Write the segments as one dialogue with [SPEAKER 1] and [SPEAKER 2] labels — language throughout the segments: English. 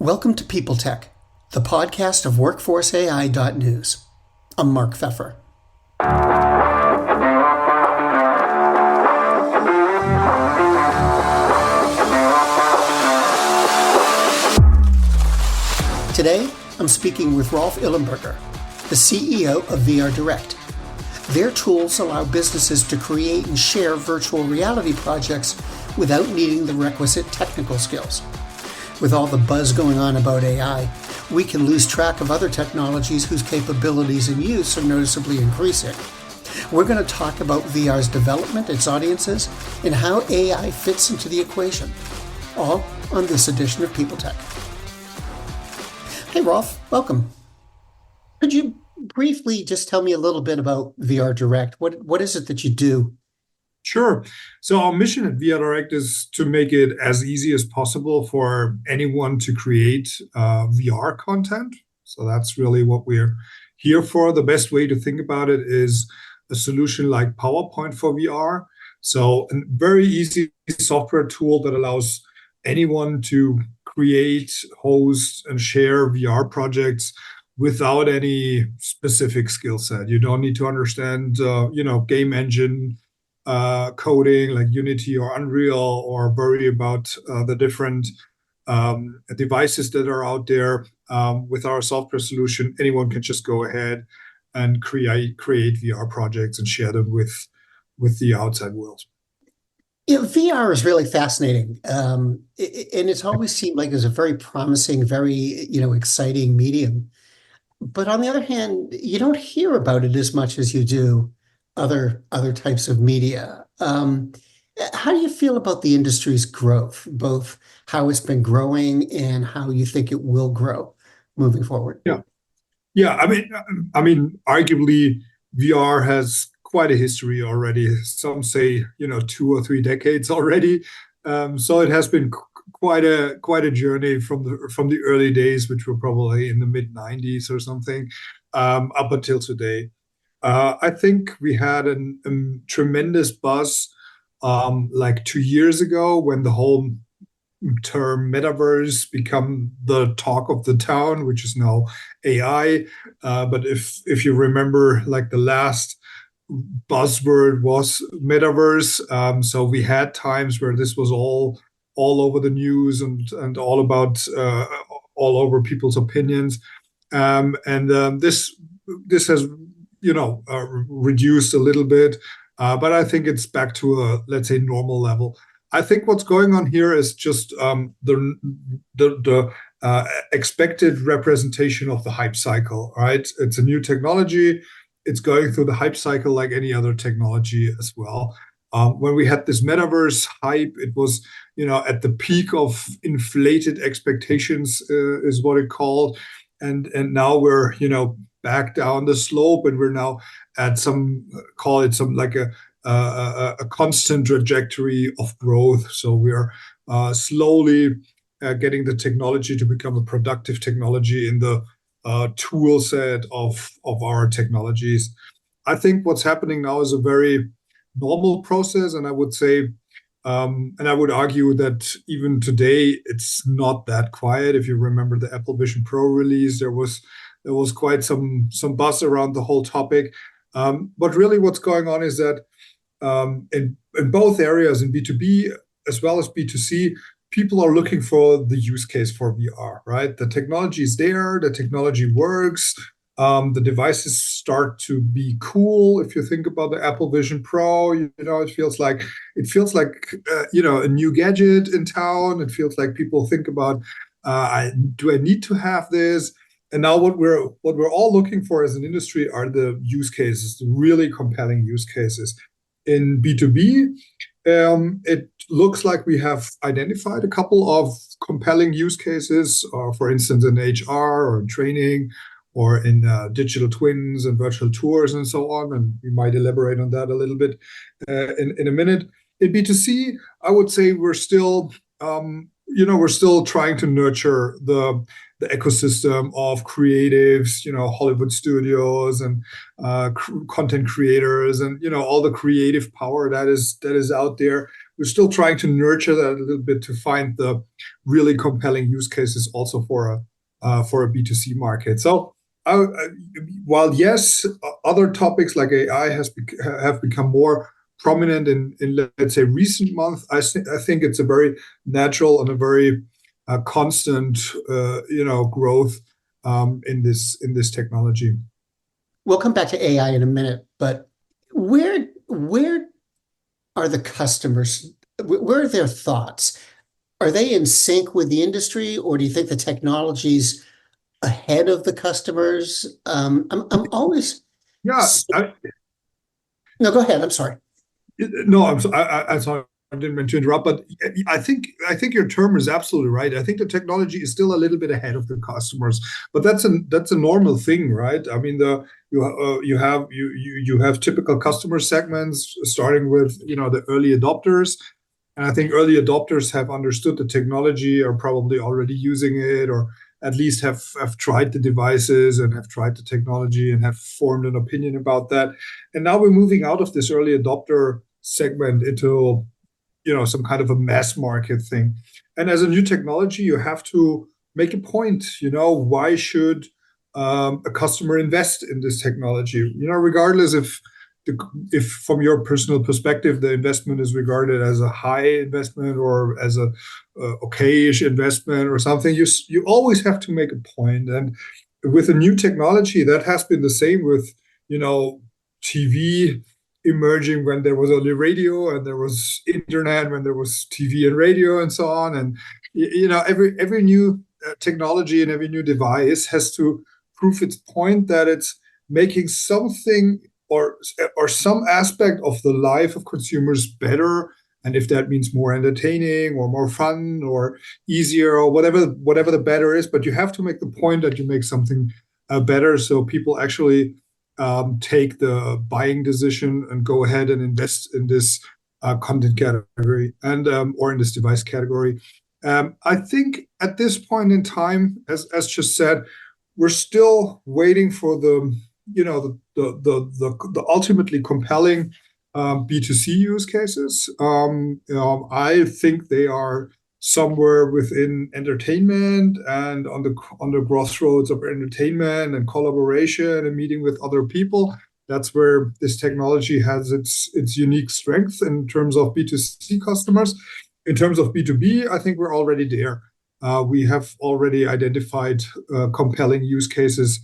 [SPEAKER 1] Welcome to PeopleTech, the podcast of WorkforceAI.news. I'm Mark Pfeffer. Today, I'm speaking with Rolf Illenberger, the CEO of VRDirect. Their tools allow businesses to create and share virtual reality projects without needing the requisite technical skills. With all the buzz going on about AI, we can lose track of other technologies whose capabilities and use are noticeably increasing. We're going to talk about VR's development, its audiences, and how AI fits into the equation, all on this edition of PeopleTech. Hey, Rolf, welcome. Could you briefly just tell me a little bit about VRDirect? What is it that you do?
[SPEAKER 2] Sure. So our mission at VRDirect is to make it as easy as possible for anyone to create VR content. So that's really what we're here for. The best way to think about it is a solution like PowerPoint for VR. So a very easy software tool that allows anyone to create, host, and share VR projects without any specific skill set. You don't need to understand, game engine coding like Unity or Unreal, or worry about the different devices that are out there. With our software solution, anyone can just go ahead and create VR projects and share them with the outside world.
[SPEAKER 1] VR is really fascinating, and it's always seemed like it's a very promising, very exciting medium. But on the other hand, you don't hear about it as much as you do other types of media. How do you feel about the industry's growth, both how it's been growing and how you think it will grow moving forward?
[SPEAKER 2] Yeah. I mean, arguably, VR has quite a history already. Some say 2 or 3 decades already. So it has been quite a journey from the early days, which were probably in the mid '90s or something, up until today. I think we had a tremendous buzz like 2 years ago when the whole term metaverse become the talk of the town, which is now AI. But if you remember, like the last buzzword was metaverse. So we had times where this was all over the news and all about all over people's opinions. This has reduced a little bit, but I think it's back to a, let's say, normal level. I think what's going on here is just the expected representation of the hype cycle, right? It's a new technology. It's going through the hype cycle like any other technology as well. When we had this metaverse hype, it was, at the peak of inflated expectations, is what it called. And now we're, back down the slope, and we're now at some like a constant trajectory of growth. So we're slowly getting the technology to become a productive technology in the tool set of our technologies. I think what's happening now is a very normal process, and I would say, and I would argue that even today it's not that quiet. If you remember the Apple Vision Pro release, there was quite some buzz around the whole topic. But really what's going on is that in both areas, in B2B as well as B2C, people are looking for the use case for VR, right? The technology is there, the technology works, the devices start to be cool. If you think about the Apple Vision Pro, it feels like a new gadget in town. It feels like people think about, do I need to have this? And now what we're all looking for as an industry are the use cases, the really compelling use cases. In B2B, it looks like we have identified a couple of compelling use cases, for instance, in HR or in training or in digital twins and virtual tours and so on. And we might elaborate on that a little bit in a minute. In B2C, I would say we're still trying to nurture the ecosystem of creatives, Hollywood studios and content creators, and all the creative power that is out there. we're still trying to nurture that a little bit to find the really compelling use cases also for a B2C market. So while yes, other topics like AI have become more prominent in let's say recent months, I think it's a very natural and a very constant growth in this technology.
[SPEAKER 1] We'll come back to AI in a minute, but where are the customers? Where are their thoughts? Are they in sync with the industry, or do you think the technology's ahead of the customers? I'm always
[SPEAKER 2] Yeah,
[SPEAKER 1] no, go ahead. I'm sorry.
[SPEAKER 2] no, I'm sorry. I didn't mean to interrupt, but I think your term is absolutely right. I think the technology is still a little bit ahead of the customers, but that's a normal thing, right? I mean, you have typical customer segments starting with the early adopters, and I think early adopters have understood the technology, are probably already using it, or at least have tried the devices and have tried the technology and have formed an opinion about that. And now we're moving out of this early adopter segment into some kind of a mass market thing. And as a new technology, you have to make a point. Why should a customer invest in this technology? Regardless if from your personal perspective the investment is regarded as a high investment or as a okayish investment or something, you always have to make a point. And with a new technology, that has been the same with TV emerging when there was only radio, and there was internet when there was TV and radio and so on. And every new technology and every new device has to prove its point that it's making something or some aspect of the life of consumers better. And if that means more entertaining or more fun or easier or whatever the better is, but you have to make the point that you make something better, so people actually take the buying decision and go ahead and invest in this content category and or in this device category. I think at this point in time, as just said, we're still waiting for the ultimately compelling B2C use cases. I think they are somewhere within entertainment and on the crossroads of entertainment and collaboration and meeting with other people. That's where this technology has its unique strength in terms of B2C customers. In terms of B2B, I think we're already there. We have already identified compelling use cases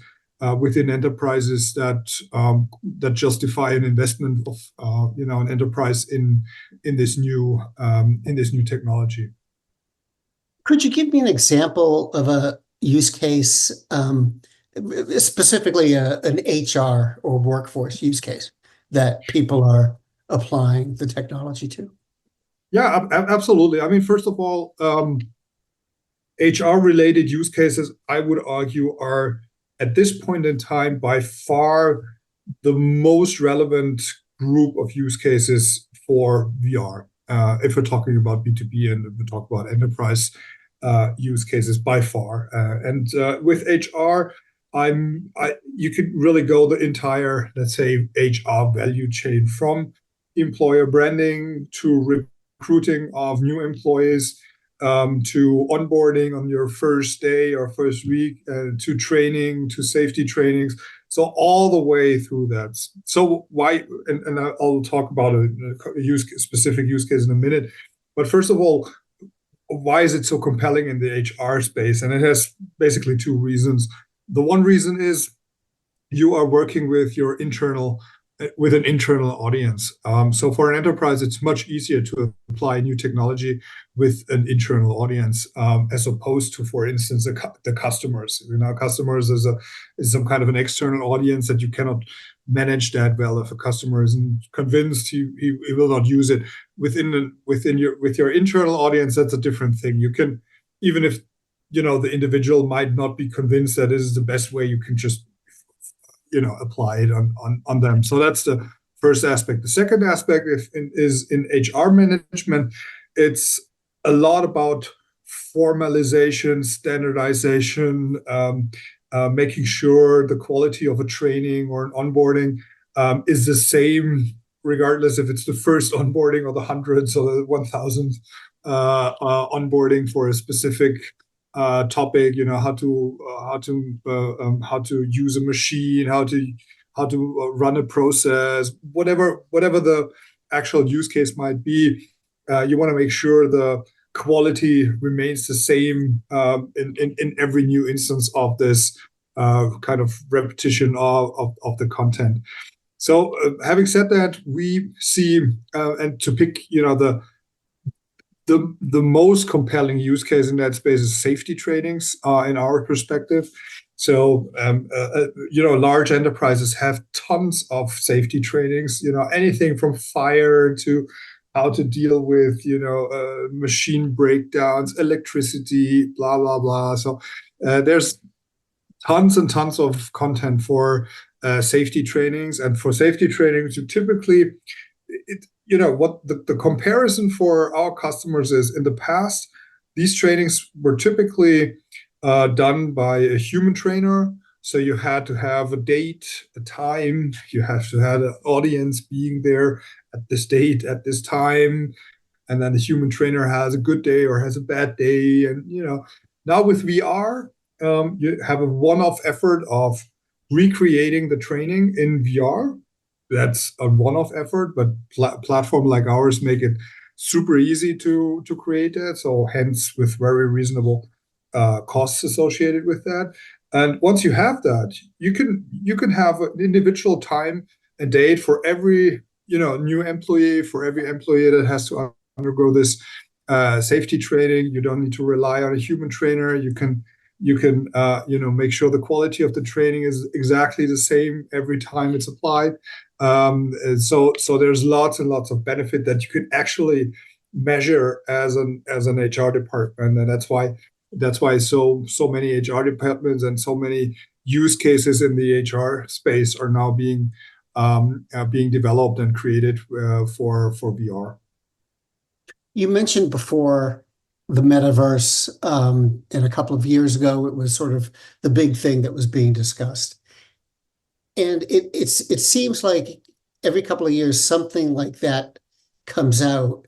[SPEAKER 2] within enterprises that justify an investment of an enterprise in this new technology.
[SPEAKER 1] Could you give me an example of a use case, specifically an HR or workforce use case that people are applying the technology to?
[SPEAKER 2] Yeah, absolutely. I mean, first of all, HR-related use cases, I would argue, are at this point in time by far the most relevant group of use cases for VR. If we're talking about B2B and if we talk about enterprise use cases by far. And with HR, you could really go the entire, let's say, HR value chain, from employer branding to recruiting of new employees, to onboarding on your first day or first week, to training, to safety trainings. So all the way through that. So why, and I'll talk about a specific use case in a minute. But first of all, why is it so compelling in the HR space? And it has basically two reasons. The one reason is you are working with an internal audience. So for an enterprise, it's much easier to apply new technology with an internal audience, as opposed to, for instance, the customers. Customers is some kind of an external audience that you cannot manage that well. If a customer isn't convinced, he will not use it. With your internal audience, that's a different thing. You can, even if the individual might not be convinced that this is the best way, you can just apply it on them. So that's the first aspect. The second aspect is in HR management. It's a lot about formalization, standardization, making sure the quality of a training or an onboarding is the same regardless if it's the first onboarding or the hundreds or the 1,000th onboarding for a specific topic, how to use a machine, how to run a process, whatever the actual use case might be. You want to make sure the quality remains the same in every new instance of this kind of repetition of the content. So having said that, we see, and to pick, the most compelling use case in that space is safety trainings in our perspective. So, large enterprises have tons of safety trainings, anything from fire to how to deal with, machine breakdowns, electricity, blah, blah, blah. So there's tons and tons of content for safety trainings. And for safety trainings, you typically, what the comparison for our customers is, in the past, these trainings were typically done by a human trainer. So you had to have a date, a time, you have to have an audience being there at this date, at this time. And then the human trainer has a good day or has a bad day. And, now with VR, you have a one-off effort of recreating the training in VR. That's a one-off effort, but platform like ours make it super easy to create that. So hence, with very reasonable costs associated with that. And once you have that, you can have an individual time and date for every new employee, for every employee that has to undergo this safety training. You don't need to rely on a human trainer. You can make sure the quality of the training is exactly the same every time it's applied. And so there's lots and lots of benefit that you can actually measure as an HR department, and that's why so many HR departments and so many use cases in the HR space are now being developed and created for VR.
[SPEAKER 1] You mentioned before the metaverse, and a couple of years ago, it was sort of the big thing that was being discussed. And it seems like every couple of years, something like that comes out,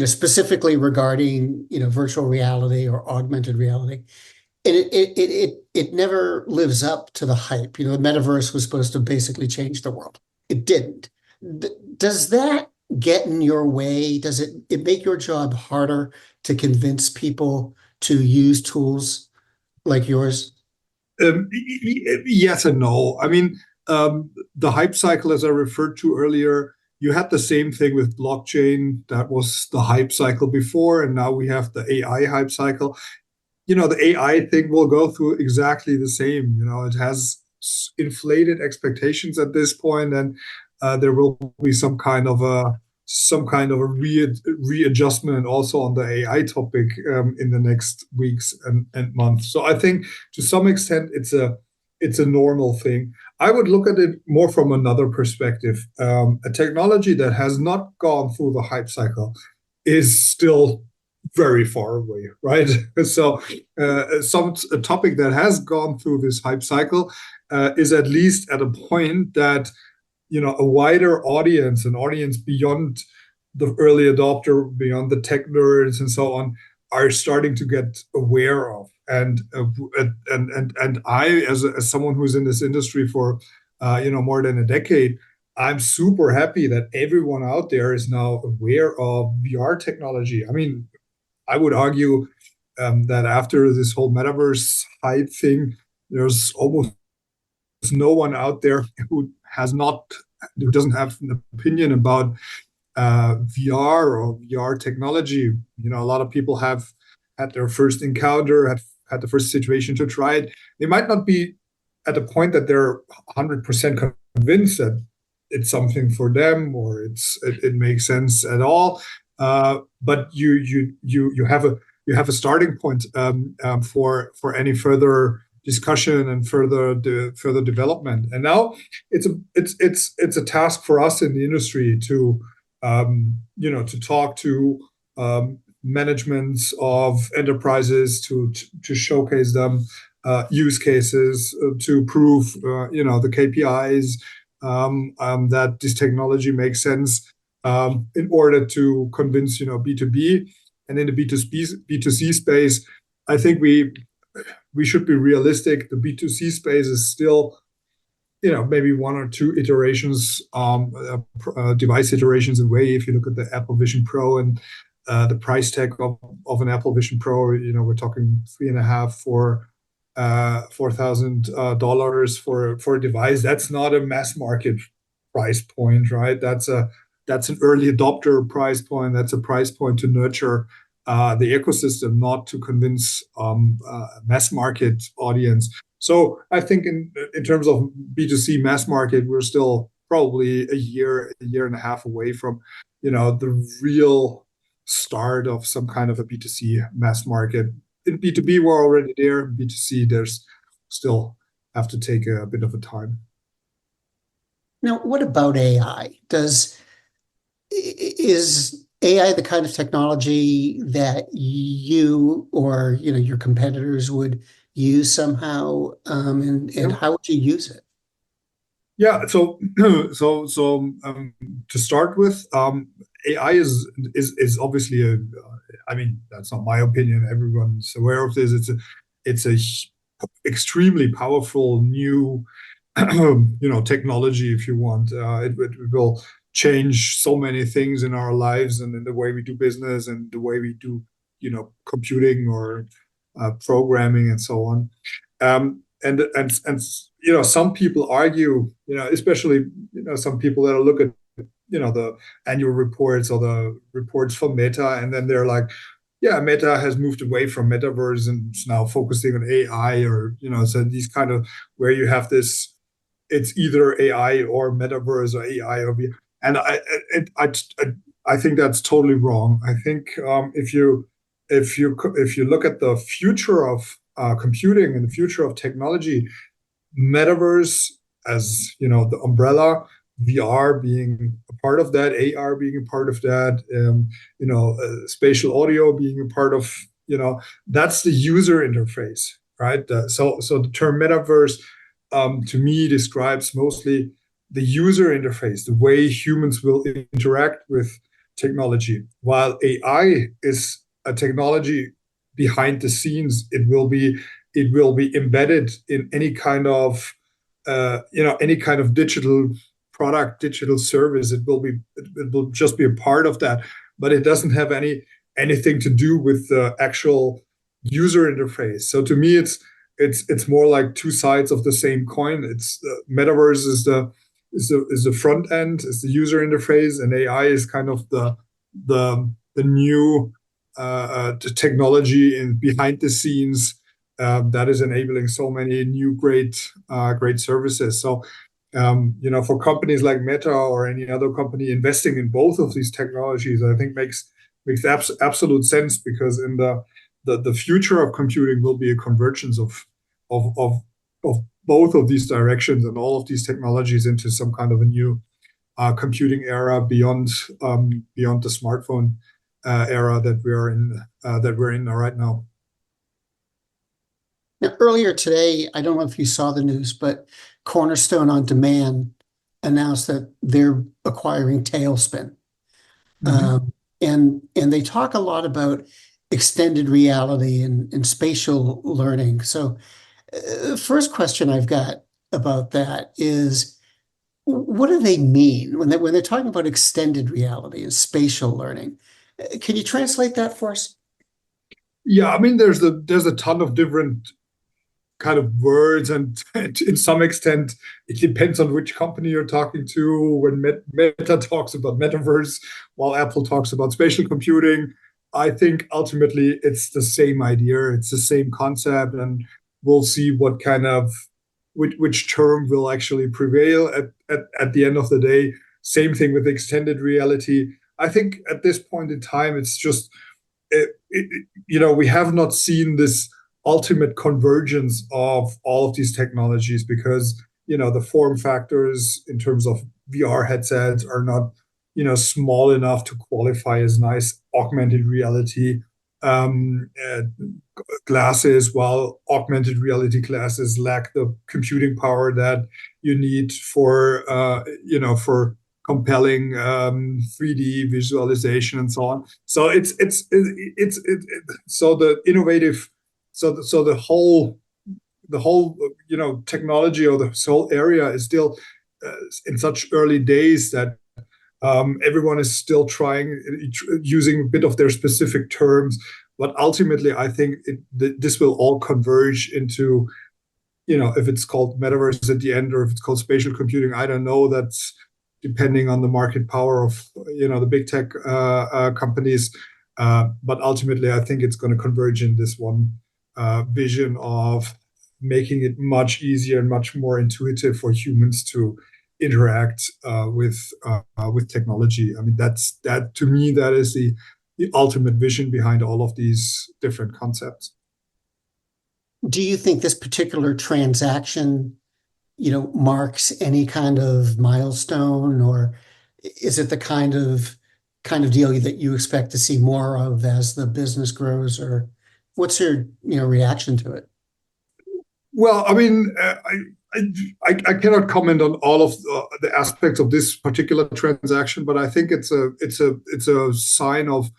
[SPEAKER 1] specifically regarding, virtual reality or augmented reality. And it never lives up to the hype. The metaverse was supposed to basically change the world. It didn't. Does that get in your way? Does it make your job harder to convince people to use tools like yours?
[SPEAKER 2] Yes and no. I mean, the hype cycle, as I referred to earlier, you had the same thing with blockchain. That was the hype cycle before, and now we have the AI hype cycle. The AI thing will go through exactly the same. It has inflated expectations at this point, and there will be some kind of a readjustment also on the AI topic in the next weeks and months. So I think to some extent it's a normal thing. I would look at it more from another perspective. A technology that has not gone through the hype cycle is still very far away, right? So a topic that has gone through this hype cycle is at least at a point that a wider audience, an audience beyond the early adopter, beyond the tech nerds and so on, are starting to get aware of. And I, as someone who's in this industry for more than a decade, I'm super happy that everyone out there is now aware of VR technology. I mean, I would argue that after this whole metaverse hype thing, there's almost no one out there who doesn't have an opinion about VR or VR technology. A lot of people have had their first encounter, had the first situation to try it. They might not be at the point that they're 100% convinced that it's something for them or it makes sense at all. But you have a starting point for any further discussion and further development. And now it's a task for us in the industry to talk to managements of enterprises to showcase them use cases to prove the KPIs that this technology makes sense in order to convince B2B. And in the B2C space, I think we should be realistic. The B2C space is still maybe one or two iterations, device iterations away. If you look at the Apple Vision Pro and the price tag of an Apple Vision Pro, we're talking 3.5 for $4,000 for a device. That's not a mass market price point, right? That's an early adopter price point. That's a price point to nurture the ecosystem, not to convince mass market audience. So I think in terms of B2C mass market, we're still probably a year and a half away from the real start of some kind of a B2C mass market. In B2B, we're already there. In B2C, there's still have to take a bit of a time.
[SPEAKER 1] Now, what about AI? Is AI the kind of technology that you or your competitors would use somehow, and how would you use it?
[SPEAKER 2] Yeah. So to start with, AI is obviously I mean, that's not my opinion. Everyone's aware of this. It's a extremely powerful new technology, if you want. It will change so many things in our lives and in the way we do business and the way we do computing or programming and so on. And some people argue, especially some people that look at the annual reports or the reports for Meta, and then they're like, yeah, Meta has moved away from metaverse and is now focusing on AI, or so these kind of where you have this, it's either AI or metaverse or AI or VR. And I think that's totally wrong. I think if you look at the future of computing and the future of technology, metaverse as the umbrella, VR being a part of that, AR being a part of that, spatial audio being a part of, that's the user interface, right? So the term metaverse to me describes mostly the user interface, the way humans will interact with technology. While AI is a technology behind the scenes, it will be embedded in any kind of digital product, digital service. It will just be a part of that, but it doesn't have anything to do with the actual user interface. So to me, it's more like two sides of the same coin. It's metaverse is the front end, is the user interface, and AI is kind of the new the technology in behind the scenes that is enabling so many new great services. So for companies like Meta or any other company investing in both of these technologies, I think makes absolute sense, because in the future of computing will be a convergence of both of these directions and all of these technologies into some kind of a new computing era beyond the smartphone era that we're in right now.
[SPEAKER 1] Now, earlier today, I don't know if you saw the news, but Cornerstone on Demand announced that they're acquiring Tailspin.
[SPEAKER 2] Mm-hmm.
[SPEAKER 1] And they talk a lot about extended reality and spatial learning. So first question I've got about that is, what do they mean when they're talking about extended reality and spatial learning? Can you translate that for us?
[SPEAKER 2] Yeah, I mean, there's a ton of different kind of words, and in some extent, it depends on which company you're talking to. When Meta talks about metaverse, while Apple talks about spatial computing, I think ultimately it's the same idea, it's the same concept, and we'll see what kind of which term will actually prevail at the end of the day. Same thing with extended reality. I think at this point in time, it's just we have not seen this ultimate convergence of all of these technologies, because the form factors in terms of VR headsets are not small enough to qualify as nice augmented reality glasses, while augmented reality glasses lack the computing power that you need for for compelling 3D visualization and so on. So so the innovative, so the whole technology, or the whole area is still in such early days that everyone is still trying, using a bit of their specific terms. But ultimately, I think this will all converge into, if it's called metaverse at the end, or if it's called spatial computing, I don't know. That's depending on the market power of the big tech companies. But ultimately, I think it's going to converge in this one vision of making it much easier and much more intuitive for humans to interact with technology. I mean, that to me, that is the ultimate vision behind all of these different concepts.
[SPEAKER 1] Do you think this particular transaction, marks any kind of milestone, or is it the kind of deal that you expect to see more of as the business grows, or what's your reaction to it?
[SPEAKER 2] Well, I mean, I cannot comment on all of the aspects of this particular transaction, but I think it's a sign of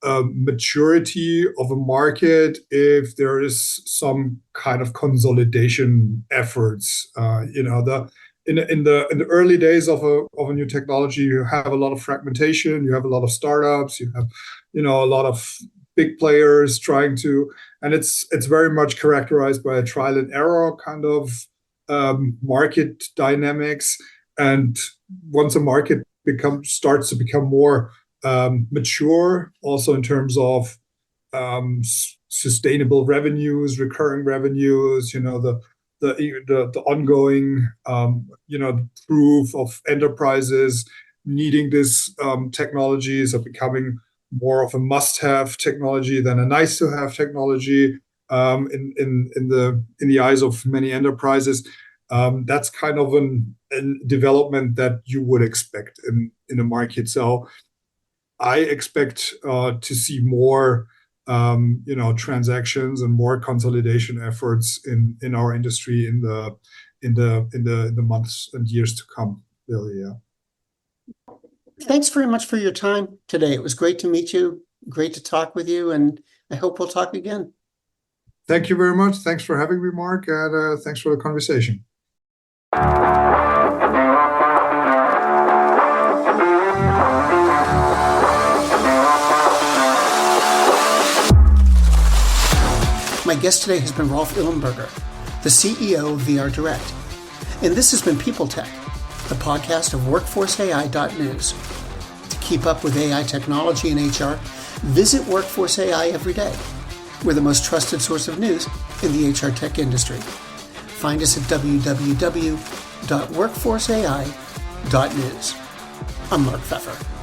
[SPEAKER 2] maturity of a market if there is some kind of consolidation efforts. In the early days of a new technology, you have a lot of fragmentation, you have a lot of startups, you have a lot of big players trying to, and it's very much characterized by a trial and error kind of market dynamics. And once a market starts to become more mature, also in terms of sustainable revenues, recurring revenues, the ongoing proof of enterprises needing this technologies are becoming more of a must-have technology than a nice-to-have technology in the eyes of many enterprises. That's kind of a development that you would expect in a market. So I expect to see more transactions and more consolidation efforts in our industry in the months and years to come. Really, yeah.
[SPEAKER 1] Thanks very much for your time today. It was great to meet you, great to talk with you, and I hope we'll talk again.
[SPEAKER 2] Thank you very much. Thanks for having me, Mark, and thanks for the conversation.
[SPEAKER 1] My guest today has been Rolf Illenberger, the CEO of VRDirect. And this has been PeopleTech, the podcast of WorkforceAI.news. To keep up with AI technology and HR, visit Workforce AI every day. We're the most trusted source of news in the HR tech industry. Find us at www.workforceai.news. I'm Mark Pfeffer.